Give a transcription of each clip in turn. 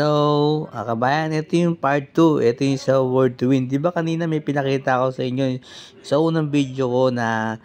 Hello, kabayan, ito yung part 2. Ito yung sa Word to Win. Di ba kanina may pinakita ko sa inyo sa unang video ko na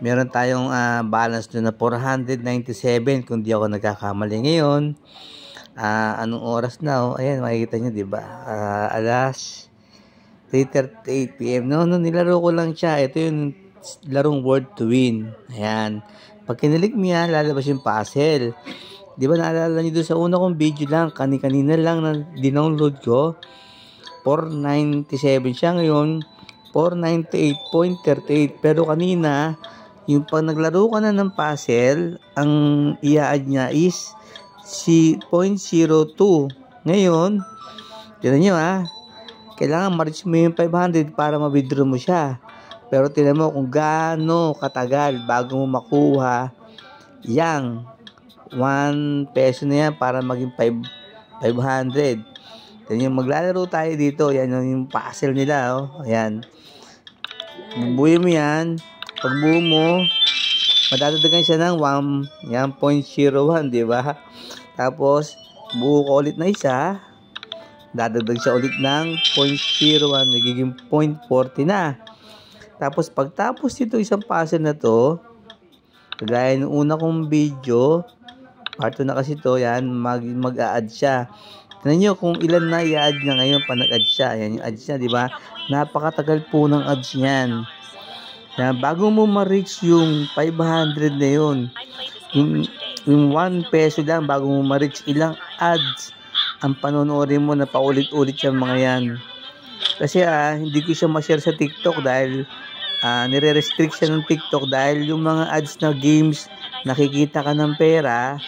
meron tayong balance doon na 497 kung di ako nagkakamali ngayon. Anong oras na? Ayan, makikita nyo, di ba? Alas 3:38 PM. No, nilaro ko lang siya. Ito yung larong Word to Win. Ayan. Pag kinilig mo yan, lalabas yung puzzle. Di ba naalala niyo doon sa una kong video lang, kanina lang na dinownload ko, 497 siya ngayon, 498.38. Pero kanina, yung pag naglaro ka na ng puzzle, ang i-add niya is si 0.02. Ngayon, tinan nyo kailangan ma-reach mo yung 500 para ma-withdraw mo siya. Pero tinan mo kung gaano katagal bago mo makuha yang 1 peso na yan para maging 500. Then yung maglalaro tayo dito, yan yung puzzle nila, ayan. Bubuo mo yan. Pag buo mo, madadagdagan siya ng 1.01, di ba? Tapos, buo ko ulit na isa, dadagdag siya ulit ng 0.01, nagiging 0.40 na. Tapos, pagtapos ito isang puzzle na to, kagaya ng una kong video, part 2 na kasi to, yan, mag-a-add siya. Tignan nyo kung ilan na i-add niya ngayon pa nag-add siya. Yan yung ads niya, di ba? Napakatagal po ng ads niyan. Yan, bago mo ma-reach yung 500 na yun, yung 1 peso lang, bago mo ma-reach, ilang ads ang panonoodin mo na paulit-ulit yung mga yan. Kasi hindi ko siya ma-share sa TikTok dahil nire-restrict siya ng TikTok dahil yung mga ads na games, nakikita ka ng pera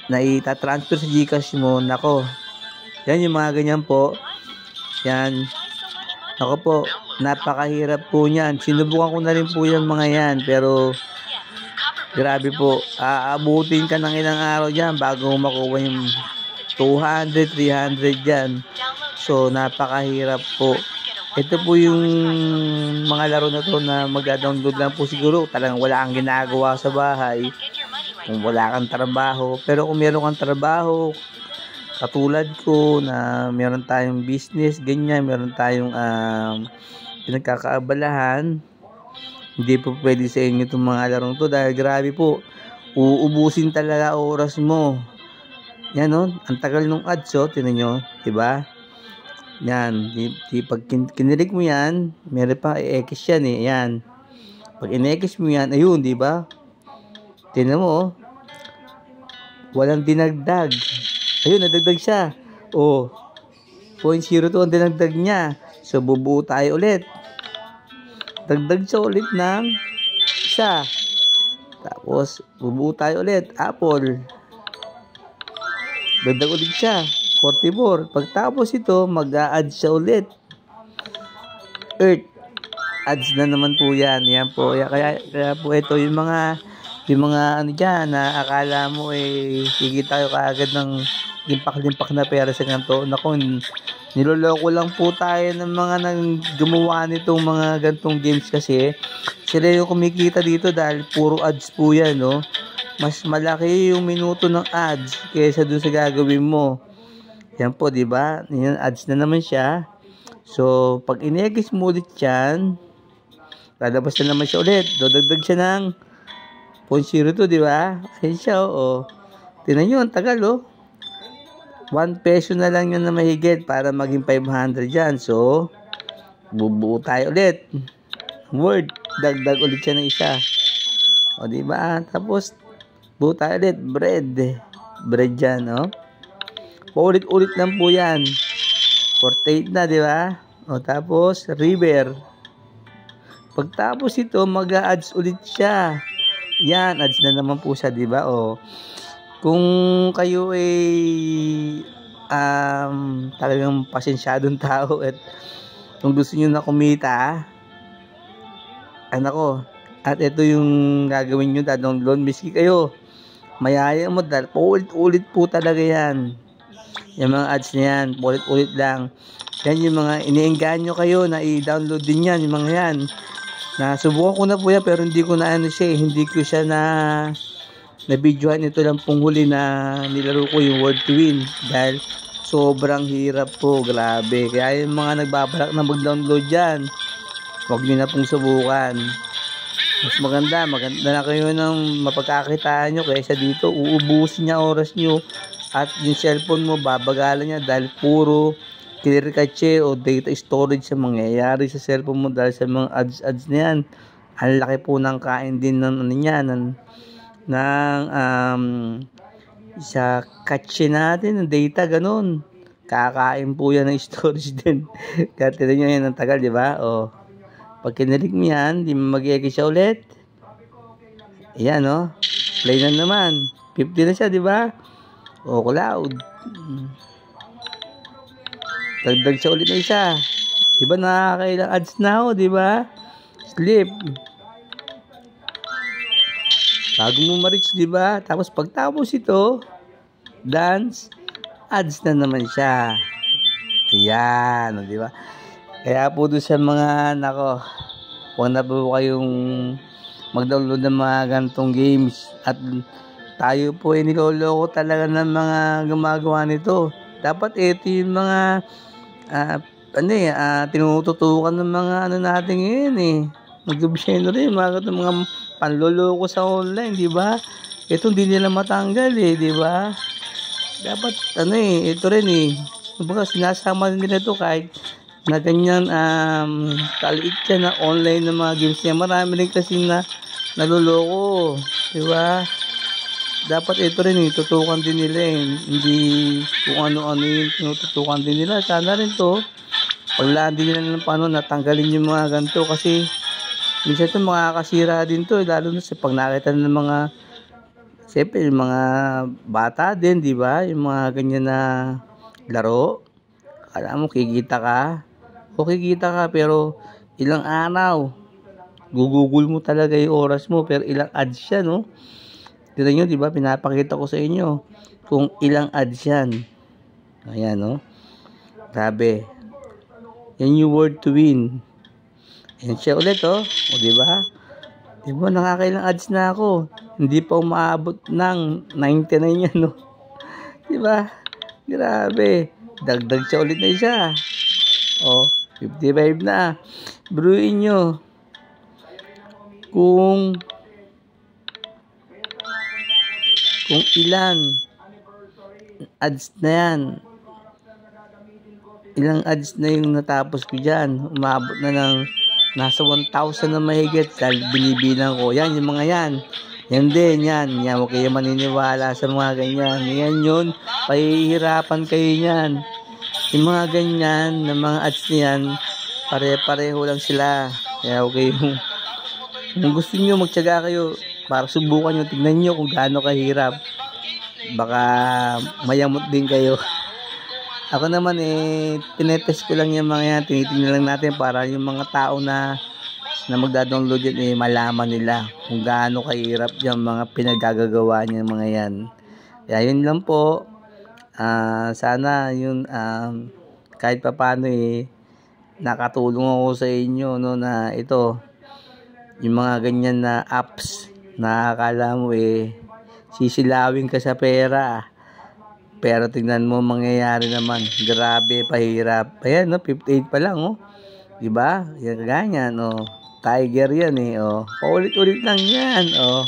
na itatransfer sa GCash mo, nako, yan yung mga ganyan po, yan, nako po, napakahirap po niyan. Sinubukan ko na rin po yung mga yan, pero grabe po, aabutin ka ng ilang araw dyan bago makuha yung 200, 300 dyan. So napakahirap po. Ito po yung mga laro na to na mag-download lang po siguro. Talagang wala kang ginagawa sa bahay. Kung wala kang trabaho. Pero kung meron kang trabaho, katulad ko na meron tayong business, ganyan, meron tayong pinagkakaabalahan, hindi po pwede sa inyo itong mga larong to dahil grabe po. Uubusin talaga oras mo. Yan ang tagal nung ads tinan nyo, diba? Yan, pag kinilig mo yan, meron pa i-X yan yan. Pag in-X mo yan, ayun, di ba? Tingnan mo, walang dinagdag. Ayun, nadagdag siya. 0.02 ang dinagdag niya. So, bubuo tayo ulit. Dagdag siya ulit ng isa. Tapos, bubuo tayo ulit. Apple. Dagdag ulit siya. 44. Pagtapos ito, mag-a-add siya ulit. Earth. Ads na naman po yan. Yan po. Kaya po ito yung mga ano dyan na akala mo kikita tayo kaagad ng limpak-limpak na pera sa ganito. Naku, niloloko lang po tayo ng mga gumawa nitong mga gantong games kasi sila yung kumikita dito dahil puro ads po yan, Mas malaki yung minuto ng ads kaysa dun sa gagawin mo. Yan po, di ba? Yan, ads na naman siya. So, pag in-X mo ulit yan, lalabas na naman siya ulit. Dodagdag siya ng 0.02, di ba? Ayan siya, Tingnan nyo, ang tagal, 1 peso na lang yun na mahigit para maging 500 yan. So, bubuo tayo ulit. Word, dagdag ulit siya ng isa. Di ba? Tapos, buo tayo ulit. Bread yan, paulit-ulit lang po yan. 48 na, di ba? Tapos, river. Pagtapos ito, mag-a-ads ulit siya. Yan, ads na naman po siya, di ba? Kung kayo talagang pasensyadong tao at kung gusto nyo na kumita, at ito yung gagawin nyo, download, miski kayo, mayaya mo dahil paulit-ulit po talaga yan. Yung mga ads na yan, ulit-ulit lang. Yan yung mga iniengganyo kayo na i-download din yan, yung mga yan. Nasubukan ko na po yan pero hindi ko na hindi ko siya na videohan. Ito lang pong huli na nilaro ko yung Word to Win dahil Sobrang hirap po, grabe. Kaya yung mga nagbabalak na mag-download dyan, huwag nyo na pong subukan. Mas maganda na kayo ng mapagkakitaan nyo kaysa dito, uubusin niya oras nyo. At yung cellphone mo, babagalan niya dahil puro clear cache o data storage sa mangyayari sa cellphone mo dahil sa mga ads na yan. Ang laki po ng kain din ng ano niya, sa cache natin, ng data, ganun. Kakain po yan ng storage din. Kaya tinan nyo yan, ang tagal, di ba? O, pag kinilig mo yan, di mo mag-i-exit siya ulit. Ayan, o. Play na naman. 50 na siya, di ba? O, cloud. Dagdag siya ulit na isa. Di ba nakakailang ads na ako, di ba? Sleep. Bago mo ma-reach, di ba? Tapos pagtapos ito, dance, ads na naman siya. Ayan, di ba? Kaya po doon sa mga, nako, huwag na po kayong mag-download ng mga gantong games. At tayo po ay niloloko talaga ng mga gumagawa nito. Dapat ito yung mga, tinututukan ng mga natin ngayon eh. Mag-gobyerno rin, mga panloloko sa online, di ba? Ito hindi nila matanggal eh, di ba? Dapat ito rin eh. Kumbaga sinasama nila ito kahit na ganyan kaliit yan na online na mga games niya. Marami rin kasi na naloloko, di ba? Dapat ito rin eh, tutukan din nila eh. Hindi kung ano-ano yung tinututukan din nila. Sana rin to, paglaan din nila ng paano natanggalin yung mga ganito kasi minsan ito makakasira din to, lalo na sa pag nakita ng mga, siyempre yung mga bata din, di ba? Yung mga ganyan na laro, alam mo kikita ka, o kikita ka pero ilang araw, gugugol mo talaga yung oras mo, pero ilang ads siya, no? Tignan nyo, di ba? Pinapakita ko sa inyo kung ilang ads yan. Ayan, no? Grabe. Yan yung word to win. Yan siya ulit, oh. O, diba? Diba, nakakailang ads na ako. Hindi pa umaabot ng 99 yan, no? Diba? Grabe. Dagdag siya ulit na isa. O, 55 na. Bruin nyo. Kung ilan ads na yan. Ilang ads na yung natapos ko dyan. Umabot na ng nasa 1,000 na mahigit dahil binibilang ko. Yan, yung mga yan. Yan din, yan. Yan, huwag kayo maniniwala sa mga ganyan. Yan yun, pahihirapan kayo yan. Yung mga ganyan, na mga ads niyan, pare-pareho lang sila. Kaya huwag kayong, kung gusto nyo, magtiyaga kayo para subukan nyo, tignan nyo kung gaano kahirap. Baka mayamot din kayo. Ako naman tinetest ko lang yung mga yan, tinitingnan lang natin para yung mga tao na magda-download yan malaman nila kung gaano kahirap yung mga pinagagagawa niya mga yan. Kaya yun lang po. Sana yun kahit papaano nakatulong ako sa inyo, no, na ito yung mga ganyan na apps na akala mo sisilawin ka sa pera. Pero tingnan mo mangyayari naman. Grabe, pahirap. Ayan, no, 58 pa lang, oh. Diba? Yan ganyan, oh. Tiger yan, oh. Paulit-ulit lang yan, oh.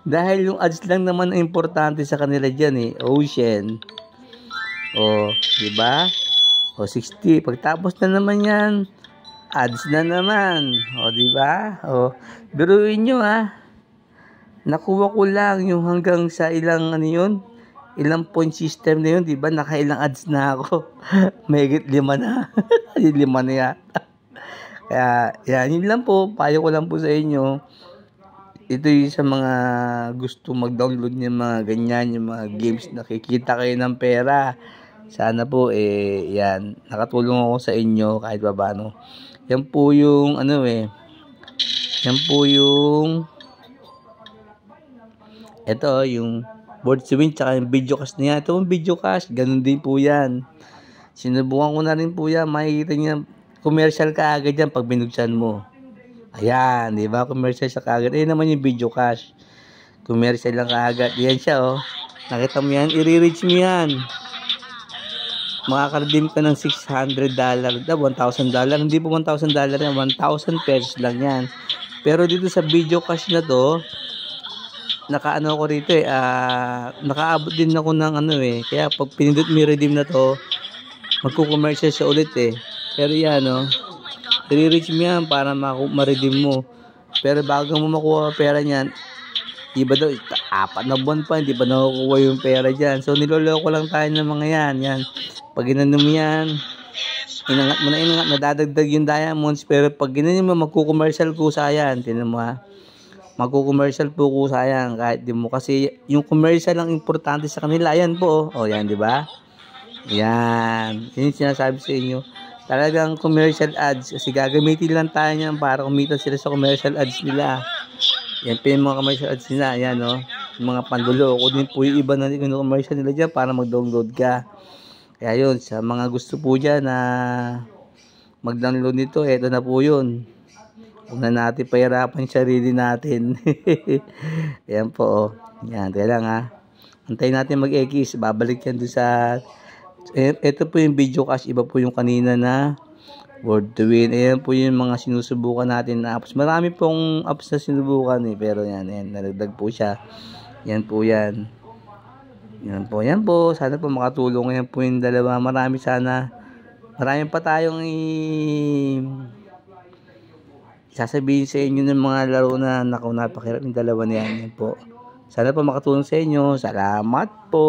Dahil yung ads lang naman ang importante sa kanila dyan, Ocean. Oh, diba? Oh, 60. Pagtapos na naman yan, ads na naman. Oh, diba? Oh, biruin nyo, nakuha ko lang yung hanggang sa ilang ilang point system na yun, di ba? Nakailang ads na ako. Mahigit 5 na. 5 na yata. Kaya, yan, yun lang po. Payo ko lang po sa inyo. Ito yung sa mga gusto mag-download ng mga ganyan, yung mga games na kikita kayo ng pera. Sana po, yan, nakatulong ako sa inyo kahit paano. Yan po yung, yan po yung, ito, yung board to win, tsaka yung video cash niya. Ito yung video cash, ganun din po yan. Sinubukan ko na rin po yan. Makikita niya, commercial ka agad yan pag binuksan mo. Ayan, di ba? Commercial siya kaagad. Naman yung video cash. Commercial lang kaagad. Yan siya, oh. Nakita mo yan? I-reach mo yan. makaka-redeem ka ng $600, $1,000. Hindi po $1,000 yan, 1,000 pesos lang yan. Pero dito sa video cash na to, nakaano ko rito nakaabot din ako ng kaya pag pinindot mo yung redeem na to, magko-commercial siya ulit Pero yan i-reach mo yan para ma-redeem mo. Pero bago mo makuha pera niyan, iba daw 4 na buwan pa hindi pa nakukuha yung pera diyan. So niloloko lang tayo ng mga yan. Pag ginano mo yan, inangat mo na nadadagdag yung diamonds, pero pag ginano mo magko-commercial kusa yan. Tingnan mo magko-commercial po kusa yan kahit di mo, kasi yung commercial lang importante sa kanila. Ayan po yan, di ba? Yan, yun yung sinasabi sa inyo. Talagang commercial ads, kasi gagamitin lang tayo niyan para kumita sila sa commercial ads nila. Yan po yung mga commercial ads nila. Ayan yung mga panduloko din po yung iba na commercial nila dyan para mag-download ka. Kaya yun, sa mga gusto po dyan na mag-download nito, eto na po yun. Huwag na natin pahirapan yung sarili natin. Ayan po yan, kaya lang antayin natin mag-X, babalik yan doon sa ito po yung video cash. Iba po yung kanina na Word to Win. Ayan po yung mga sinusubukan natin na apps. Marami pong apps na sinubukan pero yan naragdag po siya. Yan po yan. Yan po. Sana po makatulong. Yan po yung dalawa. Marami pa tayong sasabihin sa inyo ng mga laro na napakahirap yung dalawa na yan po. Sana po makatulong sa inyo. Salamat po.